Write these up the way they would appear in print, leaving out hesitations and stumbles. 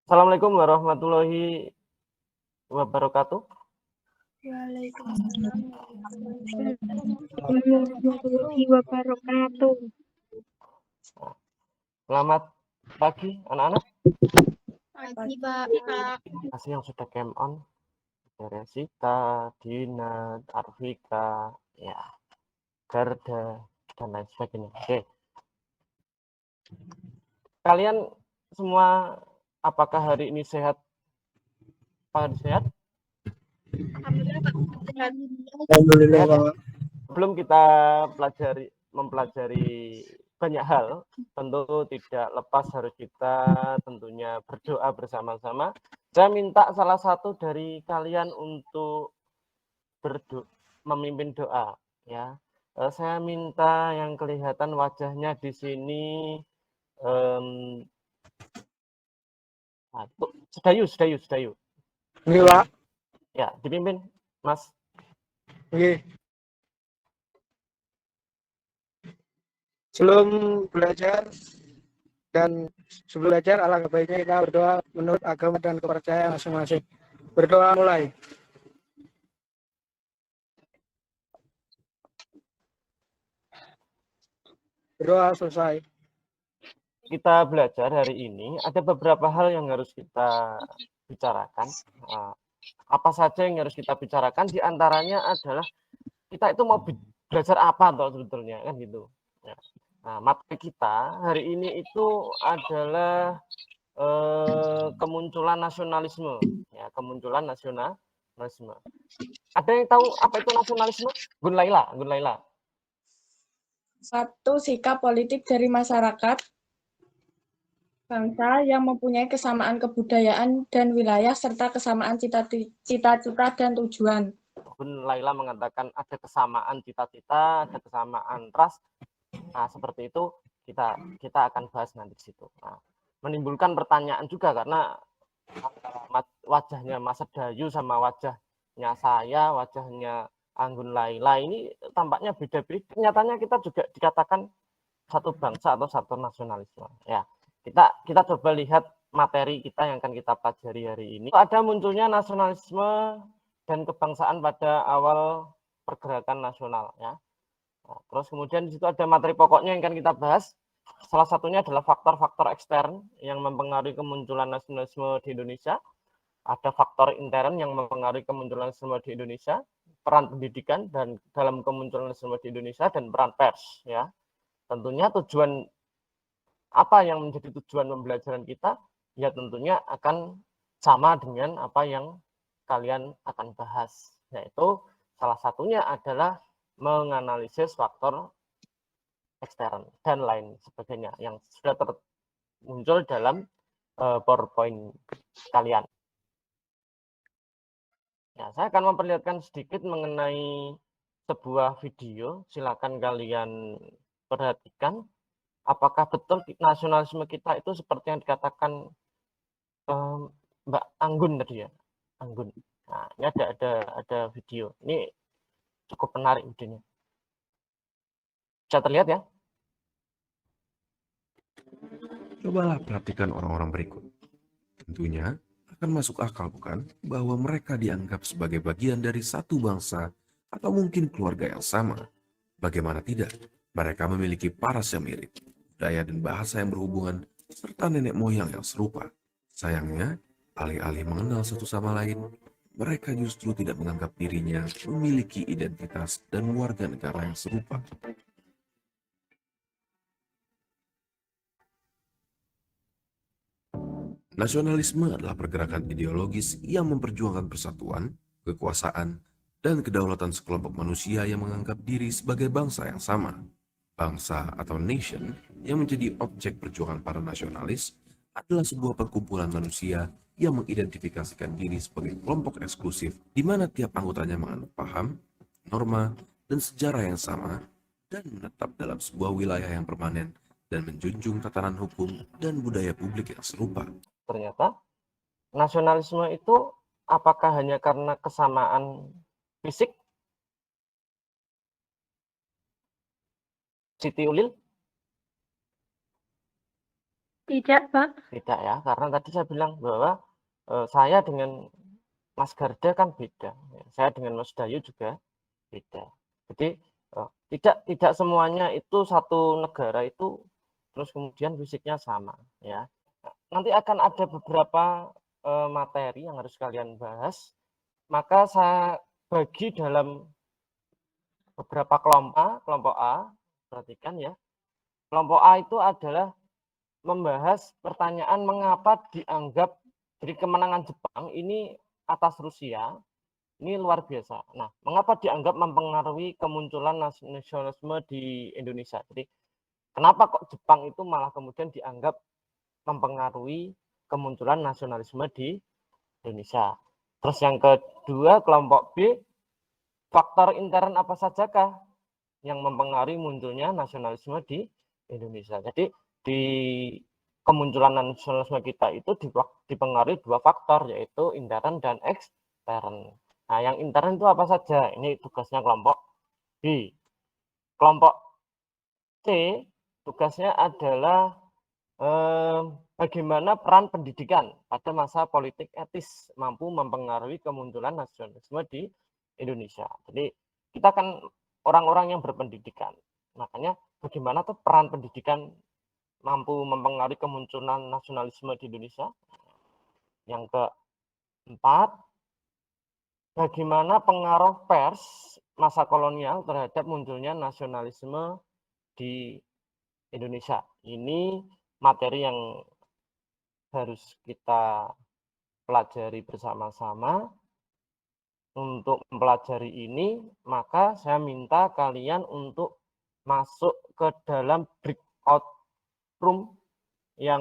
Assalamualaikum warahmatullahi wabarakatuh. Waalaikumsalam warahmatullahi wabarakatuh. Selamat pagi anak-anak. Pagi, Pak. Terima kasih yang sudah came on. Resita, Dina, Arvika, ya, Garda, dan lain sebagainya. Oke. Kalian semua apakah hari ini sehat? Apakah sehat? Alhamdulillah, Pak. Sehat. Alhamdulillah, Sehat, ya? Pak. Sebelum kita mempelajari banyak hal, tentu tidak lepas harus kita tentunya berdoa bersama-sama. Saya minta salah satu dari kalian untuk memimpin doa, ya. Saya minta yang kelihatan wajahnya di sini Sedayu. Nggih, Pak. Ya, dipimpin, Mas. Nggih. Sebelum belajar alangkah baiknya kita berdoa menurut agama dan kepercayaan masing-masing. Berdoa mulai. Berdoa selesai. Kita belajar hari ini ada beberapa hal yang harus kita bicarakan. Apa saja yang harus kita bicarakan? Di antaranya adalah kita itu mau belajar apa toh sebetulnya, kan gitu. Nah, materi kita hari ini itu adalah kemunculan nasionalisme, ya, kemunculan nasionalisme. Ada yang tahu apa itu nasionalisme? Gun Laila. Satu, sikap politik dari masyarakat bangsa yang mempunyai kesamaan kebudayaan dan wilayah serta kesamaan cita-cita dan tujuan. Gun Laila mengatakan ada kesamaan cita-cita, ada kesamaan ras. Nah, seperti itu kita akan bahas nanti di situ. Nah, menimbulkan pertanyaan juga karena wajahnya Mas Sedayu sama wajahnya saya, wajahnya Anggun Laila ini tampaknya beda-beda. Nyatanya kita juga dikatakan satu bangsa atau satu nasionalisme. Ya, kita coba lihat materi kita yang akan kita pelajari hari ini. Ada munculnya nasionalisme dan kebangsaan pada awal pergerakan nasional, ya. Nah, terus kemudian di situ ada materi pokoknya yang akan kita bahas. Salah satunya adalah faktor-faktor ekstern yang mempengaruhi kemunculan nasionalisme di Indonesia. Ada faktor intern yang mempengaruhi kemunculan nasionalisme di Indonesia, peran pendidikan dan dalam kemunculan nasionalisme di Indonesia, dan peran pers, ya. Tentunya tujuan apa yang menjadi tujuan pembelajaran kita, ya tentunya akan sama dengan apa yang kalian akan bahas, yaitu salah satunya adalah menganalisis faktor ekstern dan lain sebagainya yang sudah muncul dalam PowerPoint kalian. Ya, saya akan memperlihatkan sedikit mengenai sebuah video. Silakan kalian perhatikan. Apakah betul nasionalisme kita itu seperti yang dikatakan Mbak Anggun tadi, ya? Anggun. Nah, ini ada video. Ini cukup menarik videonya. Bisa terlihat, ya? Cobalah perhatikan orang-orang berikut. Tentunya akan masuk akal, bukan, bahwa mereka dianggap sebagai bagian dari satu bangsa atau mungkin keluarga yang sama. Bagaimana tidak, mereka memiliki paras yang mirip, budaya dan bahasa yang berhubungan, serta nenek moyang yang serupa. Sayangnya, alih-alih mengenal satu sama lain, mereka justru tidak menganggap dirinya memiliki identitas dan warga negara yang serupa. Nasionalisme adalah pergerakan ideologis yang memperjuangkan persatuan, kekuasaan, dan kedaulatan sekelompok manusia yang menganggap diri sebagai bangsa yang sama. Bangsa atau nation yang menjadi objek perjuangan para nasionalis adalah sebuah perkumpulan manusia yang mengidentifikasikan diri sebagai kelompok eksklusif di mana tiap anggotanya menganut paham, norma, dan sejarah yang sama dan menetap dalam sebuah wilayah yang permanen dan menjunjung tatanan hukum dan budaya publik yang serupa. Ternyata nasionalisme itu apakah hanya karena kesamaan fisik? Siti Ulil? Tidak, Pak. Tidak ya, karena tadi saya bilang bahwa saya dengan Mas Garda kan beda. Saya dengan Mas Dayu juga beda. Jadi tidak semuanya itu satu negara itu terus kemudian fisiknya sama ya. Nanti akan ada beberapa materi yang harus kalian bahas. Maka saya bagi dalam beberapa kelompok A, perhatikan ya. Kelompok A itu adalah membahas pertanyaan mengapa dianggap jadi kemenangan Jepang ini atas Rusia ini luar biasa. Nah, mengapa dianggap mempengaruhi kemunculan nasionalisme di Indonesia? Jadi, kenapa kok Jepang itu malah kemudian dianggap mempengaruhi kemunculan nasionalisme di Indonesia? Terus yang kedua, kelompok B, faktor intern apa sajakah yang mempengaruhi munculnya nasionalisme di Indonesia? Jadi, di kemunculan nasionalisme kita itu dipengaruhi dua faktor, yaitu intern dan ekstern. Nah, yang intern itu apa saja? Ini tugasnya kelompok B. Kelompok C, tugasnya adalah bagaimana peran pendidikan pada masa politik etis mampu mempengaruhi kemunculan nasionalisme di Indonesia. Jadi, kita kan orang-orang yang berpendidikan. Makanya, bagaimana tuh peran pendidikan mampu mempengaruhi kemunculan nasionalisme di Indonesia? Yang keempat, bagaimana pengaruh pers masa kolonial terhadap munculnya nasionalisme di Indonesia. Ini materi yang harus kita pelajari bersama-sama. Untuk mempelajari ini, maka saya minta kalian untuk masuk ke dalam breakout room yang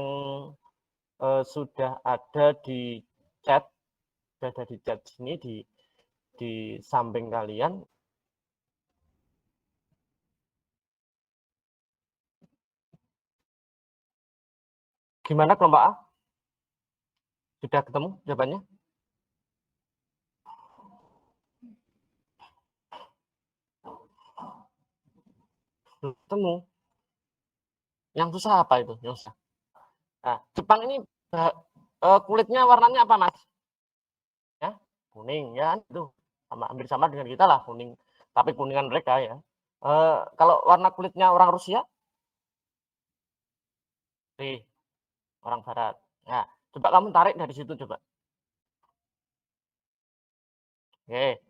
sudah ada di chat, sini di samping kalian. Gimana kelompok A? Sudah ketemu jawabannya? Belum ketemu. Yang susah apa itu? Yang susah. Nah, Jepang ini kulitnya warnanya apa, Mas? Ya, kuning ya, itu hampir sama dengan kita lah, kuning. Tapi kuningan mereka ya. Kalau warna kulitnya orang Rusia, orang Barat. Nah, coba kamu tarik dari situ coba. Oke.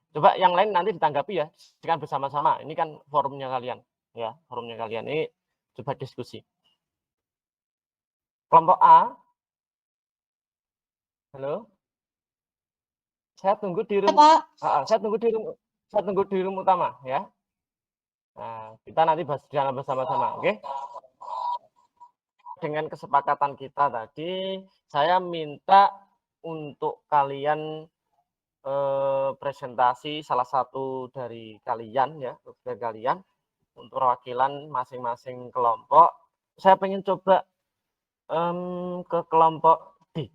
Coba yang lain nanti ditanggapi ya, dengan bersama-sama. Ini kan forumnya kalian, ya, forumnya kalian. Ini coba diskusi. Kelompok A. Halo. Saya tunggu di room. Saya tunggu di room utama ya. Nah, kita nanti bahas jalan bersama-sama, oke? Dengan kesepakatan kita tadi, saya minta untuk kalian presentasi salah satu dari kalian ya, dari kalian untuk perwakilan masing-masing kelompok. Saya pengen coba ke kelompok D,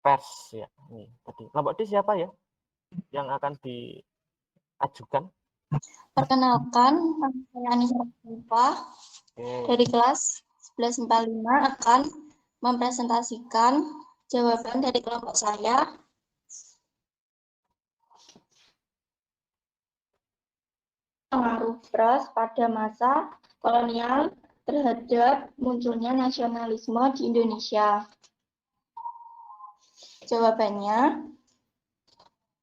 pers ya. Ini tadi kelompok D siapa ya yang akan diajukan? Perkenalkan, saya Anissa dari kelas 1145 akan mempresentasikan jawaban dari kelompok saya. Pengaruh pers pada masa kolonial terhadap munculnya nasionalisme di Indonesia. Jawabannya,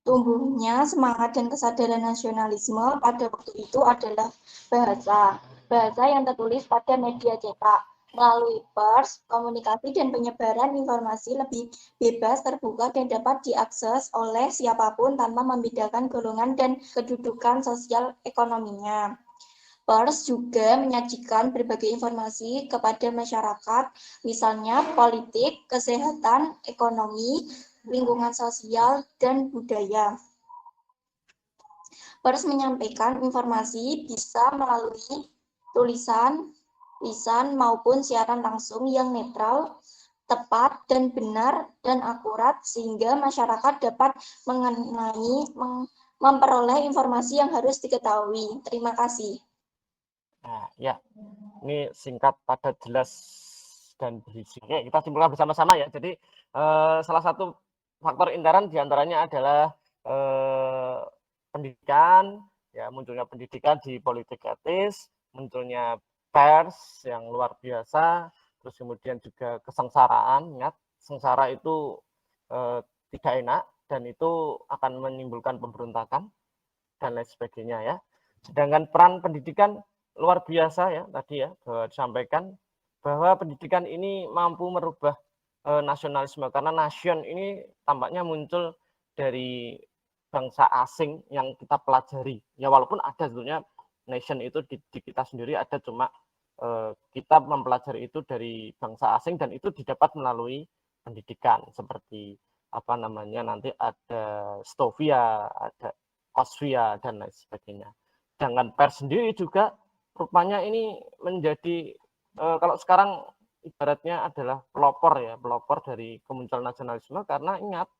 tumbuhnya semangat dan kesadaran nasionalisme pada waktu itu adalah bahasa yang tertulis pada media cetak. Melalui pers, komunikasi dan penyebaran informasi lebih bebas, terbuka, dan dapat diakses oleh siapapun tanpa membedakan golongan dan kedudukan sosial ekonominya. Pers juga menyajikan berbagai informasi kepada masyarakat, misalnya politik, kesehatan, ekonomi, lingkungan sosial, dan budaya. Pers menyampaikan informasi bisa melalui tulisan, lisan, maupun siaran langsung yang netral, tepat, dan benar, dan akurat, sehingga masyarakat dapat memperoleh informasi yang harus diketahui. Terima kasih. Nah, ya, ini singkat, padat, jelas, dan berisi. Oke, kita simpulkan bersama-sama ya. Jadi salah satu faktor intoleran diantaranya adalah pendidikan, ya munculnya pendidikan di politik etis, munculnya pers yang luar biasa, terus kemudian juga kesengsaraan. Ingat, sengsara itu tidak enak dan itu akan menimbulkan pemberontakan dan lain sebagainya ya. Sedangkan peran pendidikan luar biasa ya tadi ya disampaikan bahwa pendidikan ini mampu merubah nasionalisme karena nasion ini tampaknya muncul dari bangsa asing yang kita pelajari. Ya walaupun ada sebetulnya nation itu di kita sendiri ada, cuma kita mempelajari itu dari bangsa asing dan itu didapat melalui pendidikan seperti apa namanya nanti ada Stovia, ada Austria dan lain sebagainya. Dengan pers sendiri juga rupanya ini menjadi kalau sekarang ibaratnya adalah pelopor dari kemunculan nasionalisme karena ingat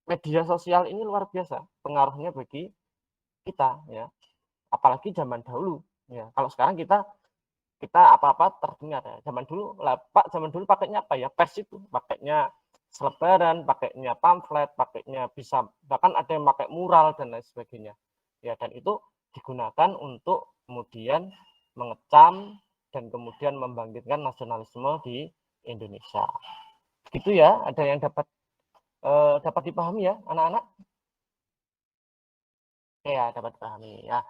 media sosial ini luar biasa pengaruhnya bagi kita ya. Apalagi zaman dahulu ya. Kalau sekarang kita apa-apa terdengar ya. Zaman dulu pakainya apa ya? Pers itu, pakainya selebaran, pakainya pamflet, pakainya bisa bahkan ada yang pakai mural dan lain sebagainya. Ya, dan itu digunakan untuk kemudian mengecam dan kemudian membangkitkan nasionalisme di Indonesia. Gitu ya, ada yang dapat dipahami ya, anak-anak? Ya, dapat dipahami ya.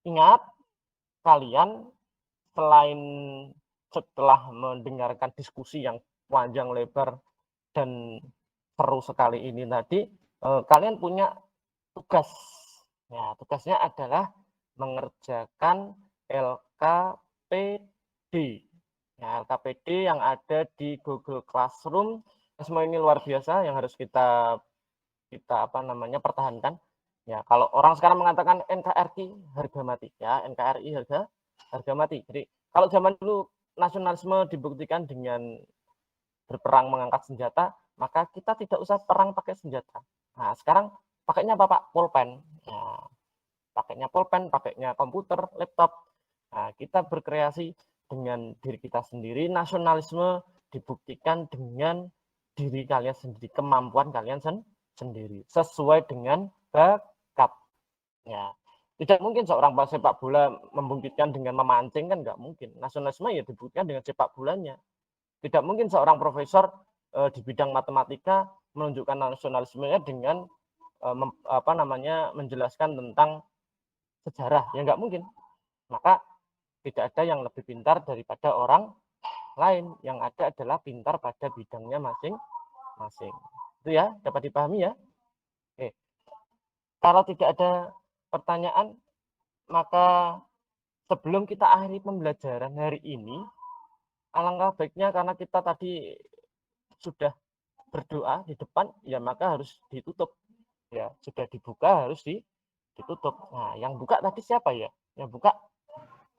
Ingat kalian selain setelah mendengarkan diskusi yang panjang lebar dan seru sekali ini tadi, kalian punya tugas. Ya, tugasnya adalah mengerjakan LKPD. Ya, LKPD yang ada di Google Classroom. Semua ini luar biasa yang harus kita pertahankan. Ya, kalau orang sekarang mengatakan NKRI harga mati, ya NKRI harga mati. Jadi kalau zaman dulu nasionalisme dibuktikan dengan berperang mengangkat senjata, maka kita tidak usah perang pakai senjata. Nah, sekarang pakainya apa Pak? Pulpen. Nah, pakainya pulpen, pakainya komputer, laptop. Nah, kita berkreasi dengan diri kita sendiri. Nasionalisme dibuktikan dengan diri kalian sendiri, kemampuan kalian sendiri, sesuai dengan bakat. Ya, tidak mungkin seorang sepak bola membuktikan dengan memancing, kan nggak mungkin. Nasionalisme ya dibuktikan dengan sepak bolanya. Tidak mungkin seorang profesor di bidang matematika menunjukkan nasionalismenya dengan menjelaskan tentang sejarah, ya nggak mungkin. Maka tidak ada yang lebih pintar daripada orang lain, yang ada adalah pintar pada bidangnya masing-masing. Itu ya, dapat dipahami ya. Oke. Kalau tidak ada pertanyaan, maka sebelum kita akhiri pembelajaran hari ini, alangkah baiknya karena kita tadi sudah berdoa di depan, ya maka harus ditutup. Ya, sudah dibuka harus ditutup. Nah, yang buka tadi siapa ya? Yang buka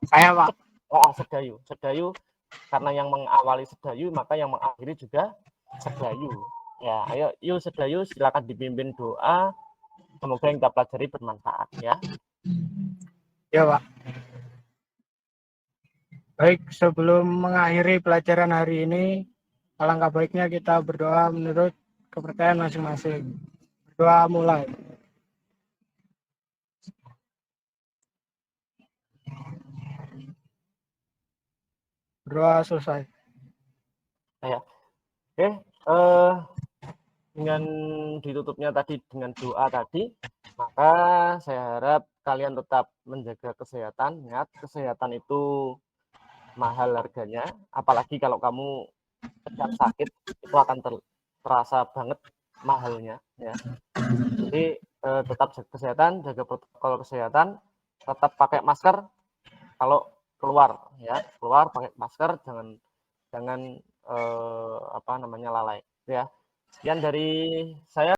Saya, Pak. Sedayu. Karena yang mengawali Sedayu, maka yang mengakhiri juga Sedayu. Ya, ayo yuk Sedayu, silakan dipimpin doa. Semoga yang kita pelajari bermanfaat ya. Ya, Pak. Baik, sebelum mengakhiri pelajaran hari ini, alangkah baiknya kita berdoa menurut kepercayaan masing-masing. Berdoa mulai. Berdoa selesai. Ya. Oke, dengan ditutupnya tadi dengan doa tadi, maka saya harap kalian tetap menjaga kesehatan. Ingat, kesehatan itu mahal harganya, apalagi kalau kamu sedang sakit, itu akan terasa banget mahalnya ya. Jadi tetap jaga kesehatan, jaga protokol kesehatan, tetap pakai masker kalau keluar ya, keluar pakai masker, jangan lalai ya. Sekian dari saya.